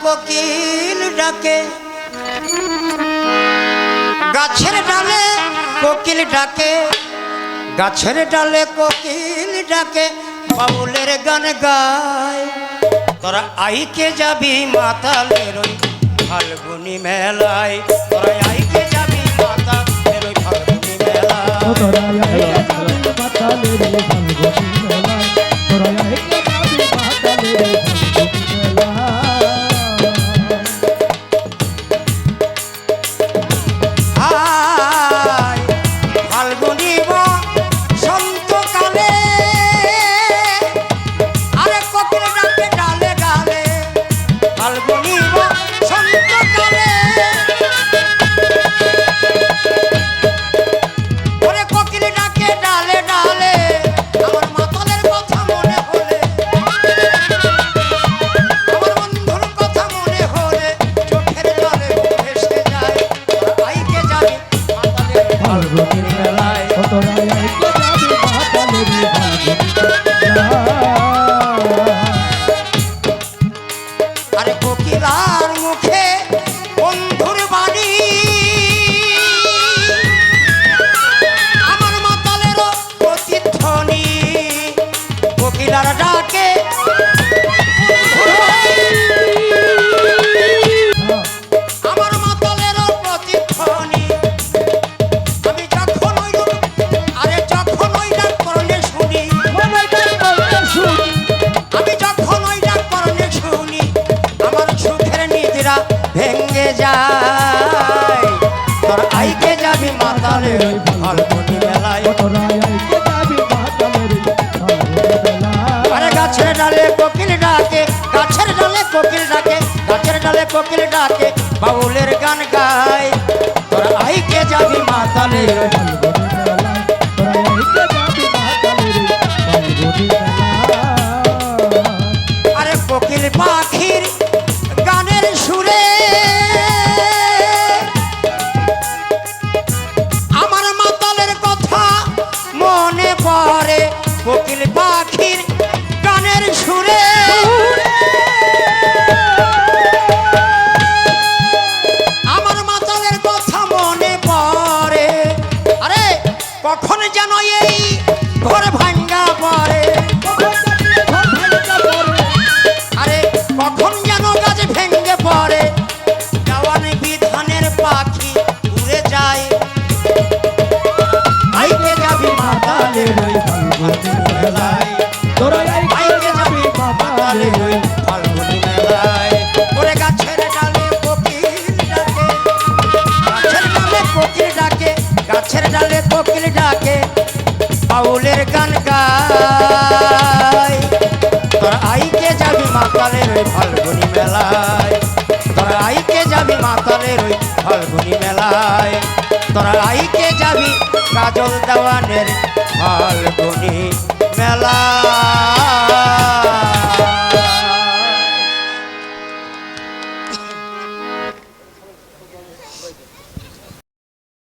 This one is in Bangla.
কোকিল ডাকে, গাছের ডালে কোকিল ডাকে, গাছের ডালে কোকিল ডাকে, বাউলের গান গায়। তোরা আইকে যাবি মাতালের ওই ফাল্গুনি মেলায়, তোরা আইকে যাবি মাতালের ওই ফাল্গুনি মেলায়, তোরা আইকে যাবি মাতালের ওই ফাল্গুনি মেলায়, তোরা আইকে যাবি মাতালের ওই ফাল্গুনি মেলায়। আয় ফাল্গুনি বসন্তকালে, আরে কোকিল ডাকে ডালে ডালে, ফাল্গুনি বসন্তকালে, ওরে কোকিল ডাকে ডালে ডালে, আমার মাতালের কথা মনে হলে, আমার বন্ধুর কথা মনে হলে, চোখের জলে ভেসে যায়। আইকে যাবি মাতালের ফাল্গুনি মেলায়, তোরা আইকে যাবি মাতালের ফাল্গুনি মেলায়। আরে কোকিলার মুখে বন্ধুর বাণী, আমার মাতালেরও প্রতিধ্বনি, কোকিলার ডাকে আমার মাতালেরও প্রতিধ্বনি। আমি যখন ওই আরে যখন ওই ডাক করলে শুনি, আমি যখন ওই ডাক করলে শুনি, আমার সুখের নিদ্রা ভেঙ্গে যায়। তোর আইকে যাবি মাতালের ওই ফাল্গুনি মেলায়, আরে গাছের ডালে কোকিল ডাকে, গাছের ডালে কোকিল ডাকে, গাছের ডালে কোকিল ডাকে, বাউলের গান গায়। তোর আইকে যাবি মাতালের ওই ফাল্গুনি মেলায়, তোর আইকে যাবি মাতালের ওই ফাল্গুনি মেলায়। আরে কোকিল পাখির গানের সুরে আমার মাতালের কথা মনে পড়ে, কোকিল পাখির গানের সুরে আমার মাতালের কথা মনে পড়ে। আরে কখন যেন এই ঘর ভাঙ্গা পড়ে, আরে কখন যেন গাছ ভেঙ্গে পড়ে, জওয়ান বিধানের পাখি উড়ে যায়। আইকে যাবি মাতালের ওই ফাল্গুনি মেলায়, তোরা আইকে যাবি মাতালের ওই ফাল্গুনি মেলায়। ওরে গাছের ডালে কোকিল ডাকে, গাছের ডালে কোকিল ডাকে, গাছের ডালে কোকিল ডাকে, বাউলের গান গায়। তোরা আইকে যাবি মাতালের ওই ফাল্গুনি মেলায়, তোরা আইকে যাবি মাতালের ওই ফাল্গুনি মেলায়, তোরা আইকে যাবি কাজল দেওয়ানের ফাল্গুনি মেলায়।